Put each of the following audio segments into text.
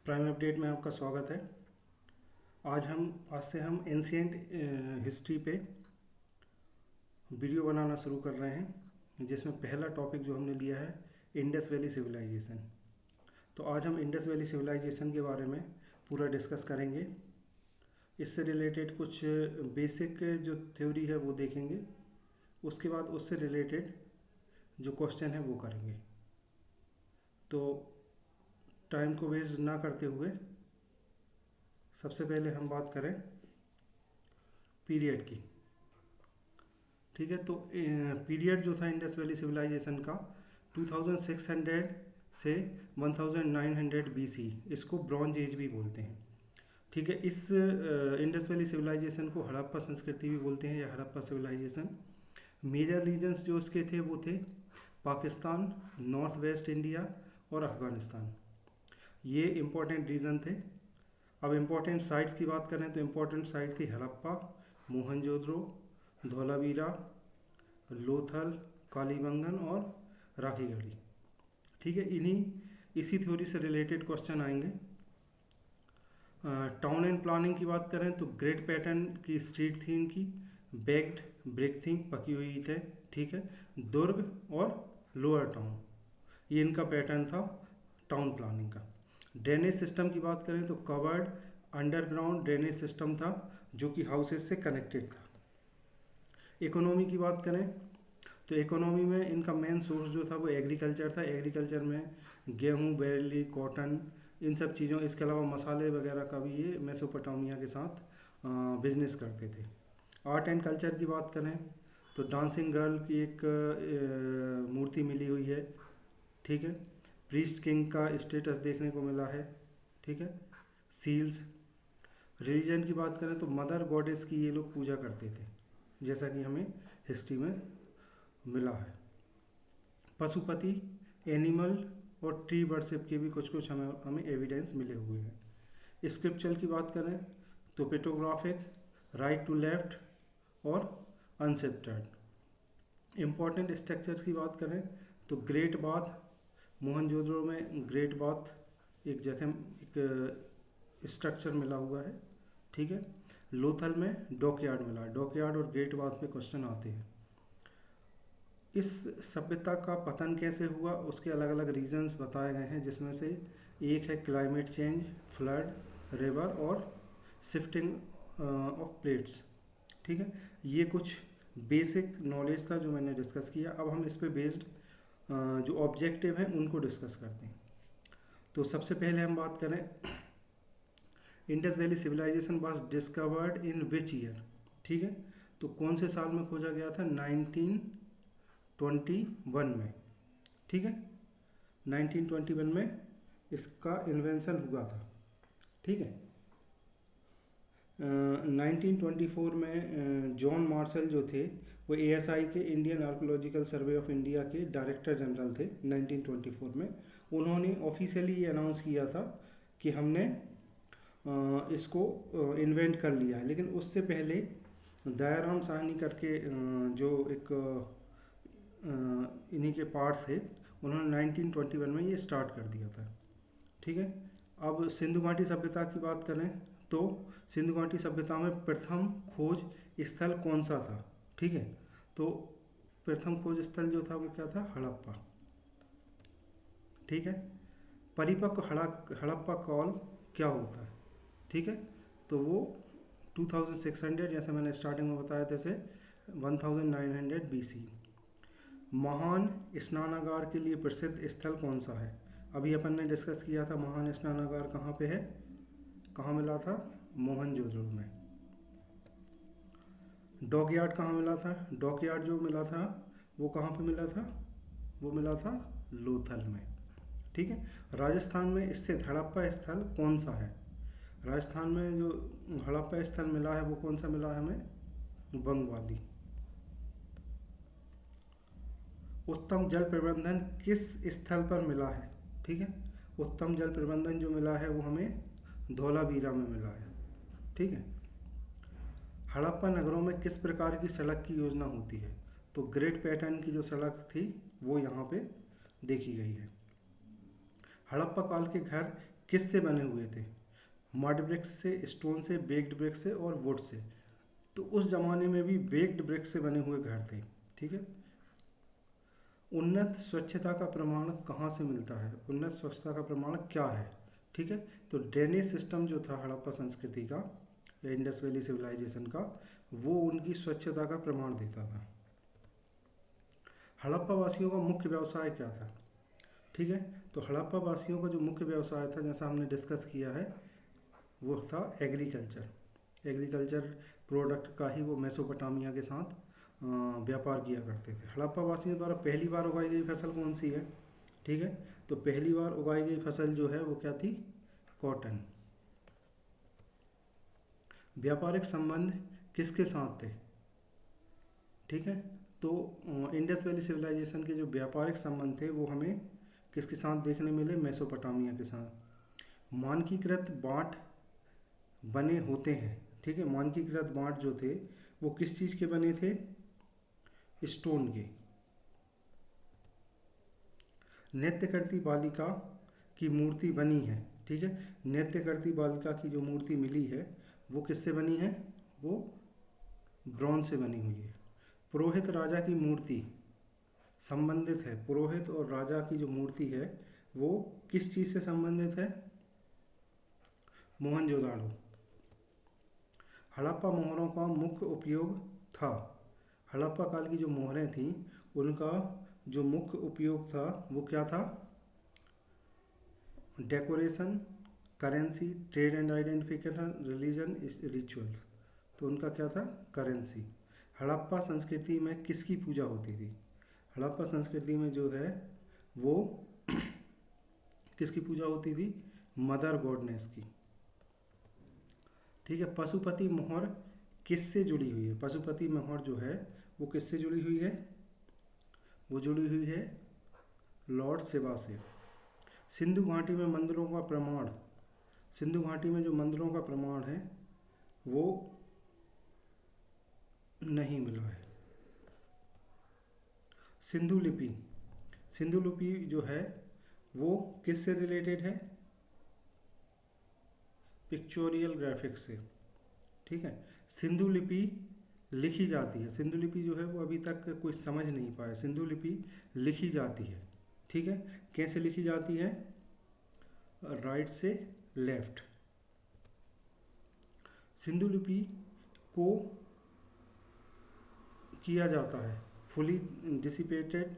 Prime update में आपका स्वागत है। आज से हम एंशियंट हिस्ट्री पे वीडियो बनाना शुरू कर रहे हैं, जिसमें पहला टॉपिक जो हमने लिया है इंडस वैली सिविलाइजेशन। तो आज हम इंडस वैली सिविलाइजेशन के बारे में पूरा डिस्कस करेंगे। इससे रिलेटेड कुछ बेसिक जो थ्योरी है वो देखेंगे, उसके बाद उससे रिलेटेड जो क्वेश्चन है वो करेंगे। तो टाइम को वेस्ट ना करते हुए सबसे पहले हम बात करें पीरियड की। ठीक है, तो पीरियड जो था इंडस वैली सिविलाइजेशन का 2600 से 1900 बीसी, इसको ब्रॉन्ज एज भी बोलते हैं। ठीक है, इस इंडस वैली सिविलाइजेशन को हड़प्पा संस्कृति भी बोलते हैं या हड़प्पा सिविलाइजेशन। मेजर रीजन्स जो इसके थे वो थे पाकिस्तान, नॉर्थ वेस्ट इंडिया और अफ़गानिस्तान। ये इम्पोर्टेंट रीजन थे। अब इम्पोर्टेंट साइट्स की बात करें तो इम्पोर्टेंट साइट थी हड़प्पा, मोहनजोदड़ो, धौलावीरा, लोथल, कालीबंगन और राखीगढ़ी। ठीक है, इसी थ्योरी से रिलेटेड क्वेश्चन आएंगे। टाउन एंड प्लानिंग की बात करें तो ग्रेट पैटर्न की स्ट्रीट थी इनकी, बेग्ड ब्रिक थी, पकी हुई ईंटें। ठीक है, दुर्ग और लोअर टाउन, ये इनका पैटर्न था टाउन प्लानिंग का। ड्रेनेज सिस्टम की बात करें तो कवर्ड अंडरग्राउंड ड्रेनेज सिस्टम था जो कि हाउसेस से कनेक्टेड था। इकोनॉमी की बात करें तो इकोनॉमी में इनका मेन सोर्स जो था वो एग्रीकल्चर था। एग्रीकल्चर में गेहूं, बैरली, कॉटन, इन सब चीज़ों, इसके अलावा मसाले वगैरह का भी ये मेसोपोटामिया के साथ बिजनेस करते थे। आर्ट एंड कल्चर की बात करें तो डांसिंग गर्ल की एक मूर्ति मिली हुई है। ठीक है, प्रीस्ट किंग का स्टेटस देखने को मिला है। ठीक है, सील्स। रिलीजन की बात करें तो मदर गॉडेस की ये लोग पूजा करते थे, जैसा कि हमें हिस्ट्री में मिला है। पशुपति, एनिमल और ट्री वर्शिप के भी कुछ कुछ हमें एविडेंस मिले हुए हैं। स्क्रिप्चर की बात करें तो पिक्टोग्राफिक, राइट टू लेफ्ट और अनशिफ्टेड। इम्पॉर्टेंट स्ट्रक्चर्स की बात करें तो ग्रेट बाथ, मोहनजोदड़ो में ग्रेट बाथ एक जगह एक स्ट्रक्चर मिला हुआ है। ठीक है, लोथल में डॉकयार्ड मिला। डॉकयार्ड और ग्रेट बाथ पे क्वेश्चन आते हैं। इस सभ्यता का पतन कैसे हुआ उसके अलग अलग रीजंस बताए गए हैं, जिसमें से एक है क्लाइमेट चेंज, फ्लड, रिवर और शिफ्टिंग ऑफ प्लेट्स। ठीक है, ये कुछ बेसिक नॉलेज था जो मैंने डिस्कस किया। अब हम इस पे बेस्ड जो ऑब्जेक्टिव हैं उनको डिस्कस करते हैं। तो सबसे पहले हम बात करें Indus valley civilization was discovered in which year. ठीक है, तो कौन से साल में खोजा गया था? 1921 में। ठीक है, 1921 में इसका इन्वेंशन हुआ था। ठीक है, 1924 में जॉन मार्शल जो थे वो एएसआई के, Indian archaeological survey of India के डायरेक्टर जनरल थे 1924 में। उन्होंने ऑफिशियली ये अनाउंस किया था कि हमने इसको इन्वेंट कर लिया है। लेकिन उससे पहले दयाराम साहनी करके जो एक इन्हीं के पार्ट थे, उन्होंने 1921 में ये स्टार्ट कर दिया था। ठीक है, अब सिंधु घाटी सभ्यता की बात करें तो सिंधु घाटी सभ्यता में प्रथम खोज स्थल कौन सा था? ठीक है, तो प्रथम खोज स्थल जो था वो क्या था? हड़प्पा। ठीक है, परिपक्व हड़प्पा कॉल क्या होता है? ठीक है, तो वो 2600, जैसे मैंने स्टार्टिंग में बताया जैसे 1900 बीसी। महान स्नानागार के लिए प्रसिद्ध स्थल कौन सा है? अभी अपन ने डिस्कस किया था महान स्नानागार कहाँ पे है, कहाँ मिला था? मोहनजोदड़ो में। डॉकयार्ड कहाँ मिला था? डॉकयार्ड जो मिला था वो कहाँ पे मिला था? वो मिला था लोथल में। ठीक है, राजस्थान में स्थित हड़प्पा स्थल कौन सा है? राजस्थान में जो हड़प्पा स्थल मिला है वो कौन सा मिला है हमें? बंगवाली। उत्तम जल प्रबंधन किस स्थल पर मिला है? ठीक है, उत्तम जल प्रबंधन जो मिला है वो हमें धौलावीरा में मिला है। ठीक है, हड़प्पा नगरों में किस प्रकार की सड़क की योजना होती है? तो ग्रेट पैटर्न की जो सड़क थी वो यहाँ पे देखी गई है। हड़प्पा काल के घर किस से बने हुए थे? मड ब्रिक्स से, स्टोन से, बेक्ड ब्रिक्स से और वुड से। तो उस ज़माने में भी बेक्ड ब्रिक्स से बने हुए घर थे। ठीक है। उन्नत स्वच्छता का प्रमाण कहाँ से मिलता है? उन्नत स्वच्छता का प्रमाण क्या है? ठीक है। तो ड्रेनेज सिस्टम जो था हड़प्पा संस्कृति का या इंडस वैली सिविलाइजेशन का, वो उनकी स्वच्छता का प्रमाण देता था। हड़प्पा वासियों का मुख्य व्यवसाय क्या था? ठीक है। तो हड़प्पा वासियों का जो मुख्य व्यवसाय था, जैसा हमने डिस्कस किया है, वो था एग्रीकल्चर। एग्रीकल्चर प्रोडक्ट का ही वो मेसोपोटामिया के साथ व्यापार किया करते थे। हड़प्पा वासियों द्वारा पहली बार उगाई गई फसल कौन सी है? ठीक है। तो पहली बार उगाई गई फसल जो है वो क्या थी? कॉटन। व्यापारिक संबंध किसके साथ थे? ठीक है। तो इंडस वैली सिविलाइजेशन के जो व्यापारिक संबंध थे वो हमें किसके साथ देखने मिले? मेसोपोटामिया के साथ। मानकीकृत बांट बने होते हैं। ठीक है। मानकीकृत बांट जो थे वो किस चीज़ के बने थे? स्टोन के। नृत्य करती बालिका की मूर्ति बनी है। ठीक है। नृत्य करती बालिका की जो मूर्ति मिली है वो किससे बनी है? वो ब्रॉन्ज से बनी हुई है। पुरोहित राजा की मूर्ति संबंधित है। पुरोहित और राजा की जो मूर्ति है वो किस चीज़ से संबंधित है? मोहनजोदाड़ो। हड़प्पा मोहरों का मुख्य उपयोग था। हड़प्पा काल की जो मोहरें थीं उनका जो मुख्य उपयोग था वो क्या था? Decoration, currency, trade and identification, religion, rituals. तो उनका क्या था? करेंसी। हड़प्पा संस्कृति में किसकी पूजा होती थी? हड़प्पा संस्कृति में जो है वो किसकी पूजा होती थी? मदर गॉडनेस की। ठीक है। पशुपति मोहर किससे जुड़ी हुई है? पशुपति मोहर जो है वो किससे जुड़ी हुई है? वो जुड़ी हुई है लॉर्ड शिवा से। सिंधु घाटी में मंदिरों का प्रमाण, सिंधु घाटी में जो मंदिरों का प्रमाण है वो नहीं मिला है। सिंधु लिपि, सिंधु लिपि जो है वो किससे रिलेटेड है? पिक्चोरियल ग्राफिक्स से। ठीक है। सिंधु लिपि लिखी जाती है। सिंधु लिपि जो है वो अभी तक कोई समझ नहीं पाया। सिंधु लिपि लिखी जाती है। ठीक है। कैसे लिखी जाती है? राइट से लेफ्ट। सिंधु लिपि को किया जाता है fully dissipated,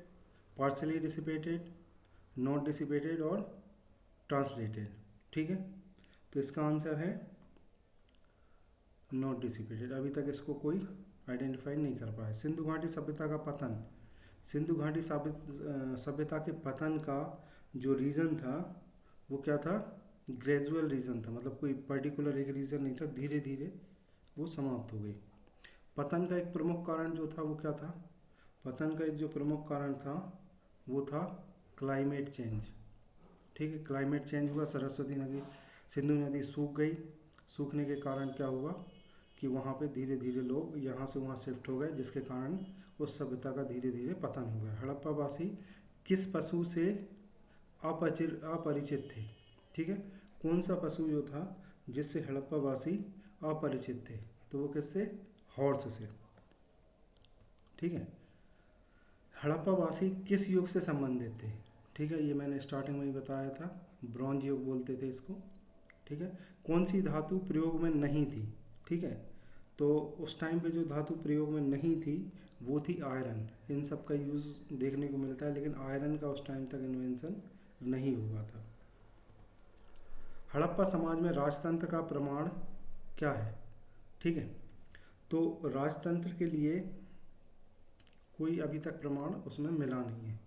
partially dissipated, not dissipated और ट्रांसलेटेड। ठीक है। तो इसका आंसर है नॉट डिसिपेटेड। अभी तक इसको कोई आइडेंटिफाई नहीं कर पाया। सिंधु घाटी सभ्यता का पतन, सिंधु घाटी सभ्यता के पतन का जो रीज़न था वो क्या था? ग्रेजुअल रीज़न था। मतलब कोई पर्टिकुलर एक रीज़न नहीं था, धीरे धीरे वो समाप्त हो गई। पतन का एक प्रमुख कारण जो था वो क्या था? पतन का एक जो प्रमुख कारण था वो था क्लाइमेट चेंज। ठीक है। क्लाइमेट चेंज हुआ, सरस्वती नदी, सिंधु नदी सूख गई। सूखने के कारण क्या हुआ कि वहाँ पे धीरे धीरे लोग यहाँ से वहाँ शिफ्ट हो गए, जिसके कारण उस सभ्यता का धीरे धीरे पतन हो गया। हड़प्पा वासी किस पशु से अपरिचित थे? ठीक है। कौन सा पशु जो था जिससे हड़प्पा वासी अपरिचित थे? तो वो किससे? हॉर्स से। ठीक है। हड़प्पा वासी किस युग से संबंधित थे? ठीक है। ये मैंने स्टार्टिंग में ही बताया था, ब्रॉन्ज युग बोलते थे इसको। ठीक है। कौन सी धातु प्रयोग में नहीं थी? ठीक है। तो उस टाइम पे जो धातु प्रयोग में नहीं थी वो थी आयरन। इन सब का यूज़ देखने को मिलता है, लेकिन आयरन का उस टाइम तक इन्वेंशन नहीं हुआ था। हड़प्पा समाज में राजतंत्र का प्रमाण क्या है? ठीक है। तो राजतंत्र के लिए कोई अभी तक प्रमाण उसमें मिला नहीं है।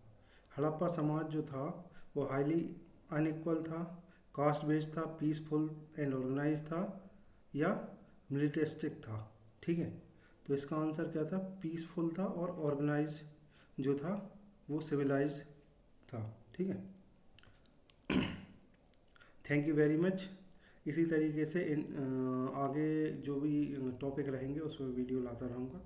हड़प्पा समाज जो था वो हाईली अनइक्वल था, कास्ट बेस्ड था, पीसफुल एंड ऑर्गेनाइज था या मिलिटेरिस्टिक था। ठीक है। तो इसका आंसर क्या था? पीसफुल था और ऑर्गेनाइज जो था वो सिविलाइज था। ठीक है। Thank you very much. इसी तरीके से आगे जो भी टॉपिक रहेंगे उस पर वीडियो लाता रहूँगा।